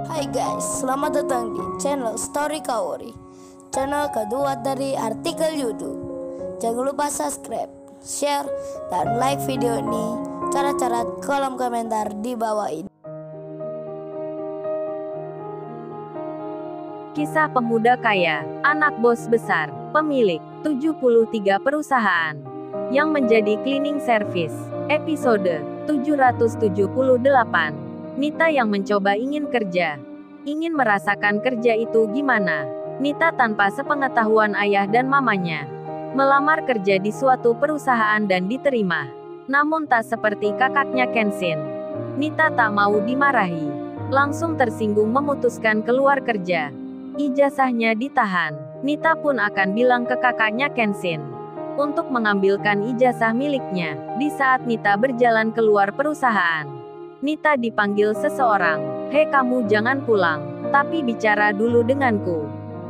Hai guys, selamat datang di channel Story Kaori, channel kedua dari artikel YouTube. Jangan lupa subscribe, share, dan like video ini. Cara-cara kolom komentar di bawah ini. Kisah pemuda kaya, anak bos besar, pemilik 73 perusahaan, yang menjadi cleaning service. Episode 778. Nita yang mencoba ingin kerja. Ingin merasakan kerja itu gimana? Nita tanpa sepengetahuan ayah dan mamanya melamar kerja di suatu perusahaan dan diterima. Namun tak seperti kakaknya Kenshin. Nita tak mau dimarahi. Langsung tersinggung memutuskan keluar kerja. Ijazahnya ditahan. Nita pun akan bilang ke kakaknya Kenshin untuk mengambilkan ijazah miliknya. Di saat Nita berjalan keluar perusahaan, Nita dipanggil seseorang. "Hei kamu, jangan pulang, tapi bicara dulu denganku.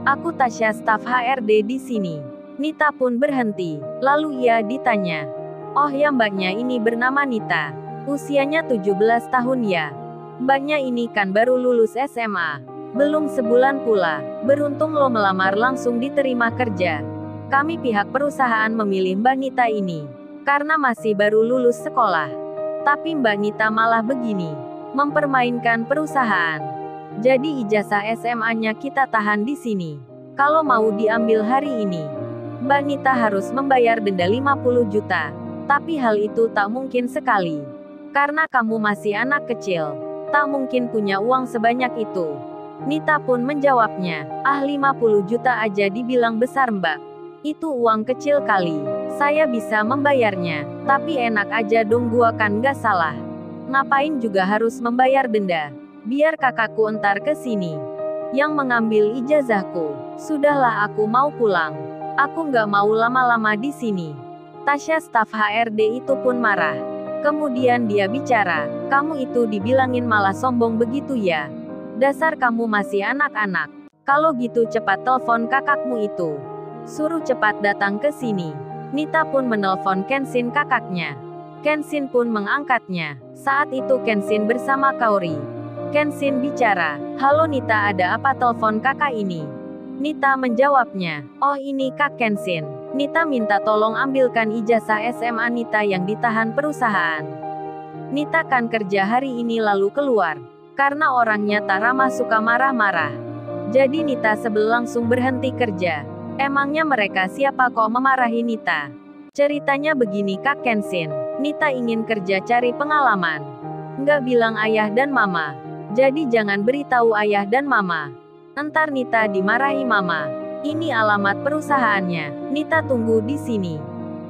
Aku Tasya, staf HRD di sini." Nita pun berhenti. Lalu ia ditanya, "Oh ya, mbaknya ini bernama Nita. Usianya 17 tahun ya? Mbaknya ini kan baru lulus SMA. Belum sebulan pula. Beruntung lo melamar langsung diterima kerja. Kami pihak perusahaan memilih Mbak Nita ini karena masih baru lulus sekolah. Tapi Mbak Nita malah begini, mempermainkan perusahaan. Jadi ijazah SMA-nya kita tahan di sini. Kalau mau diambil hari ini, Mbak Nita harus membayar denda 50 juta. Tapi hal itu tak mungkin sekali. Karena kamu masih anak kecil, tak mungkin punya uang sebanyak itu." Nita pun menjawabnya, 50 juta aja dibilang besar mbak. Itu uang kecil kali. Saya bisa membayarnya. Tapi enak aja dong, gua kan gak salah. Ngapain juga harus membayar denda? Biar kakakku entar ke sini yang mengambil ijazahku. Sudahlah, aku mau pulang. Aku nggak mau lama-lama di sini. Tasya, staf HRD itu pun marah. Kemudian dia bicara, "Kamu itu dibilangin malah sombong begitu ya? Dasar kamu masih anak-anak. Kalau gitu cepat telepon kakakmu itu. Suruh cepat datang ke sini." Nita pun menelpon Kenshin, kakaknya. Kenshin pun mengangkatnya. Saat itu Kenshin bersama Kaori. Kenshin bicara, "Halo Nita, ada apa telepon kakak ini?" Nita menjawabnya, "Oh ini Kak Kenshin. Nita minta tolong ambilkan ijazah SMA Nita yang ditahan perusahaan. Nita kan kerja hari ini lalu keluar. Karena orangnya tak ramah, suka marah-marah. Jadi Nita sebel langsung berhenti kerja." "Emangnya mereka siapa kok memarahi Nita?" "Ceritanya begini Kak Kenshin. Nita ingin kerja cari pengalaman. Nggak bilang ayah dan mama. Jadi jangan beritahu ayah dan mama. Entar Nita dimarahi mama. Ini alamat perusahaannya. Nita tunggu di sini."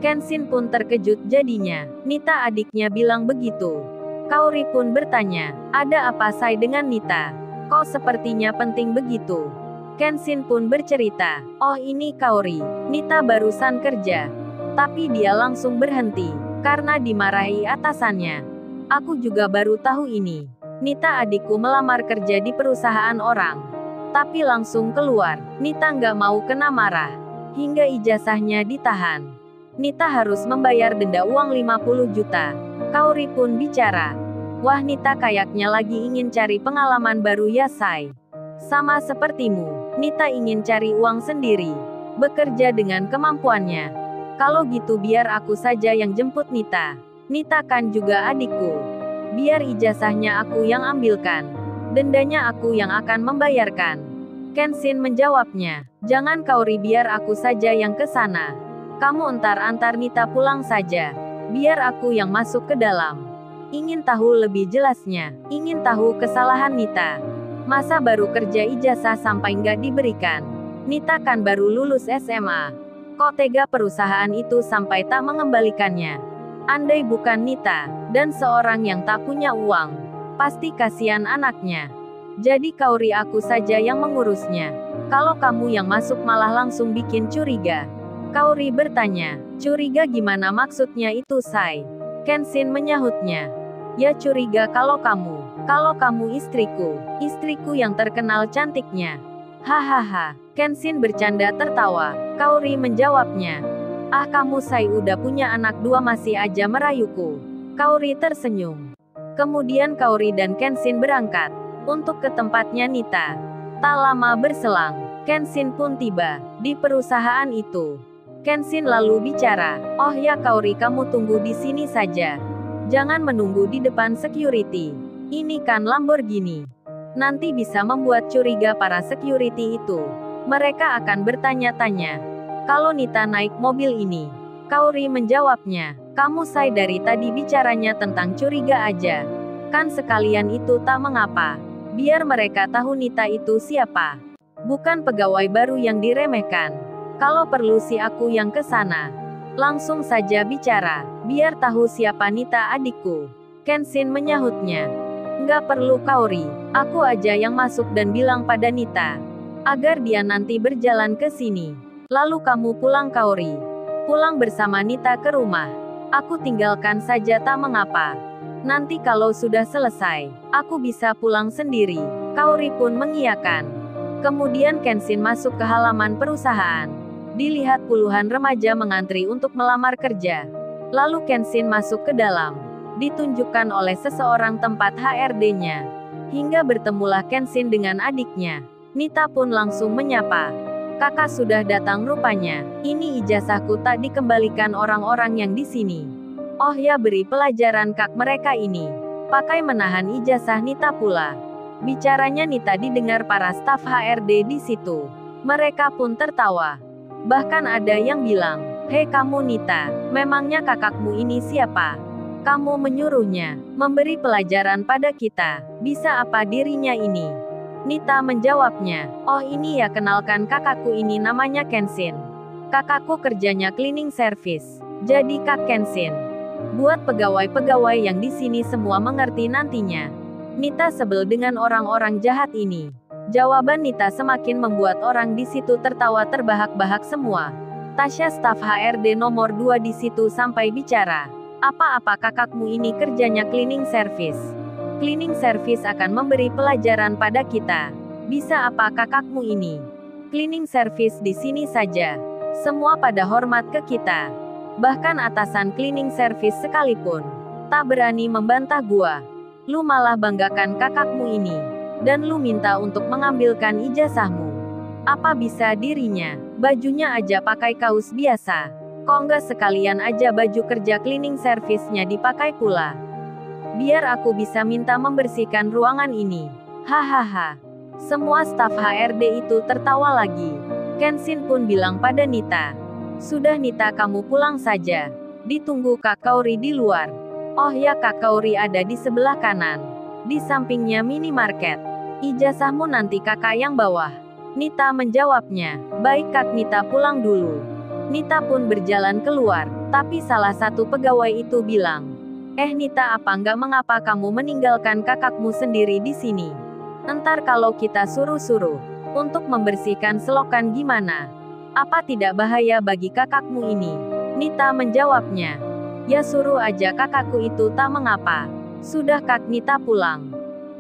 Kenshin pun terkejut jadinya. Nita adiknya bilang begitu. Kaori pun bertanya, "Ada apa say dengan Nita? Kok sepertinya penting begitu?" Kenshin pun bercerita, "Oh ini Kaori. Nita barusan kerja. Tapi dia langsung berhenti karena dimarahi atasannya. Aku juga baru tahu ini. Nita adikku melamar kerja di perusahaan orang. Tapi langsung keluar. Nita nggak mau kena marah. Hingga ijazahnya ditahan. Nita harus membayar denda uang 50 juta. Kaori pun bicara, "Wah, Nita kayaknya lagi ingin cari pengalaman baru ya say. Sama sepertimu. Nita ingin cari uang sendiri. Bekerja dengan kemampuannya. Kalau gitu biar aku saja yang jemput Nita. Nita kan juga adikku. Biar ijazahnya aku yang ambilkan. Dendanya aku yang akan membayarkan." Kenshin menjawabnya, "Jangan Kaori, biar aku saja yang ke sana. Kamu antar Nita pulang saja. Biar aku yang masuk ke dalam. Ingin tahu lebih jelasnya. Ingin tahu kesalahan Nita. Masa baru kerja ijazah sampai nggak diberikan? Nita kan baru lulus SMA. Kok tega perusahaan itu sampai tak mengembalikannya? Andai bukan Nita, dan seorang yang tak punya uang, pasti kasihan anaknya. Jadi Kaori, aku saja yang mengurusnya. Kalau kamu yang masuk malah langsung bikin curiga." Kaori bertanya, "Curiga gimana maksudnya itu say?" Kenshin menyahutnya, "Ya curiga kalau kamu istriku yang terkenal cantiknya." "Hahaha." Kenshin bercanda tertawa. Kaori menjawabnya, "Ah kamu say udah punya anak 2 masih aja merayuku." Kaori tersenyum. Kemudian Kaori dan Kenshin berangkat. untuk ke tempatnya Nita. Tak lama berselang, Kenshin pun tiba di perusahaan itu. Kenshin lalu bicara, "Oh ya Kaori, kamu tunggu di sini saja. Jangan menunggu di depan security. Ini kan Lamborghini. Nanti bisa membuat curiga para security itu. Mereka akan bertanya-tanya kalau Nita naik mobil ini." Kaori menjawabnya, "Kamu say dari tadi bicaranya tentang curiga aja. Kan sekalian itu tak mengapa. Biar mereka tahu Nita itu siapa. Bukan pegawai baru yang diremehkan. Kalau perlu si aku yang ke sana. Langsung saja bicara, biar tahu siapa Nita adikku." Kenshin menyahutnya, "Nggak perlu Kaori, aku aja yang masuk dan bilang pada Nita. Agar dia nanti berjalan ke sini. Lalu kamu pulang Kaori. Pulang bersama Nita ke rumah. Aku tinggalkan saja tak mengapa. Nanti kalau sudah selesai, aku bisa pulang sendiri." Kaori pun mengiyakan. Kemudian Kenshin masuk ke halaman perusahaan. Dilihat puluhan remaja mengantri untuk melamar kerja. Lalu Kenshin masuk ke dalam. Ditunjukkan oleh seseorang tempat HRD-nya. Hingga bertemulah Kenshin dengan adiknya. Nita pun langsung menyapa. "Kakak sudah datang rupanya. Ini ijazahku tak dikembalikan orang-orang yang di sini." "Oh ya, beri pelajaran kak mereka ini." Pakai menahan ijazah Nita pula. Bicaranya Nita didengar para staf HRD di situ. Mereka pun tertawa. Bahkan ada yang bilang, "Hei kamu Nita, memangnya kakakmu ini siapa? Kamu menyuruhnya memberi pelajaran pada kita. Bisa apa dirinya ini?" Nita menjawabnya, "Oh ini ya, kenalkan kakakku, ini namanya Kenshin. Kakakku kerjanya cleaning service. Jadi Kak Kenshin. Buat pegawai-pegawai yang di sini semua mengerti nantinya." Nita sebel dengan orang-orang jahat ini. Jawaban Nita semakin membuat orang di situ tertawa terbahak-bahak semua. Tasya, staf HRD nomor 2 di situ, sampai bicara, "Apa-apa kakakmu ini kerjanya cleaning service. Cleaning service akan memberi pelajaran pada kita. Bisa apa kakakmu ini? Cleaning service di sini saja. Semua pada hormat ke kita. Bahkan atasan cleaning service sekalipun tak berani membantah gua. Lu malah banggakan kakakmu ini. Dan lu minta untuk mengambilkan ijazahmu. Apa bisa dirinya? Bajunya aja pakai kaos biasa. Kok nggak sekalian aja baju kerja cleaning service-nya dipakai pula? Biar aku bisa minta membersihkan ruangan ini." Hahaha. Semua staf HRD itu tertawa lagi. Kenshin pun bilang pada Nita, "Sudah Nita, kamu pulang saja. Ditunggu Kak Kaori di luar." "Oh ya, Kak Kaori ada di sebelah kanan. Di sampingnya minimarket. Ijazahmu nanti kakak yang bawah." Nita menjawabnya, "Baik Kak." Nita pulang dulu. Nita pun berjalan keluar, tapi salah satu pegawai itu bilang, Nita, apa nggak mengapa kamu meninggalkan kakakmu sendiri di sini? Entar kalau kita suruh-suruh untuk membersihkan selokan gimana? Apa tidak bahaya bagi kakakmu ini?" Nita menjawabnya, "Ya suruh aja kakakku itu tak mengapa." "Sudah Kak." Nita pulang.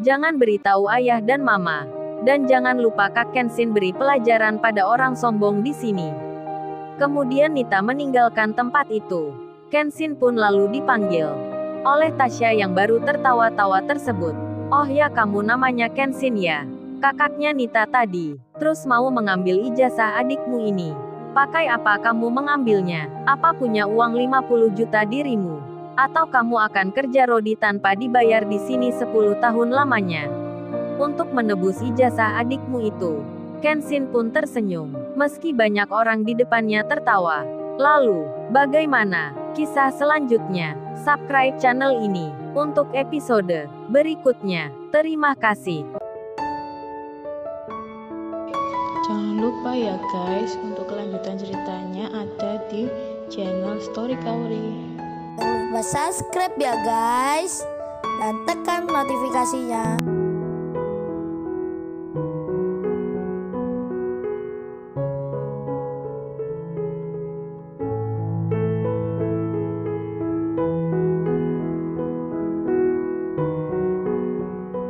"Jangan beritahu ayah dan mama. Dan jangan lupa Kak Kenshin beri pelajaran pada orang sombong di sini." Kemudian Nita meninggalkan tempat itu. Kenshin pun lalu dipanggil oleh Tasya yang baru tertawa-tawa tersebut. "Oh ya, kamu namanya Kenshin ya? Kakaknya Nita tadi. Terus mau mengambil ijazah adikmu ini. Pakai apa kamu mengambilnya? Apa punya uang 50 juta dirimu? Atau kamu akan kerja rodi tanpa dibayar di sini 10 tahun lamanya untuk menebus ijazah adikmu itu?" Kenshin pun tersenyum, meski banyak orang di depannya tertawa. Lalu, bagaimana kisah selanjutnya? Subscribe channel ini untuk episode berikutnya. Terima kasih. Jangan lupa ya guys, untuk kelanjutan ceritanya ada di channel Story Kaori. Jangan lupa subscribe ya guys, dan tekan notifikasinya.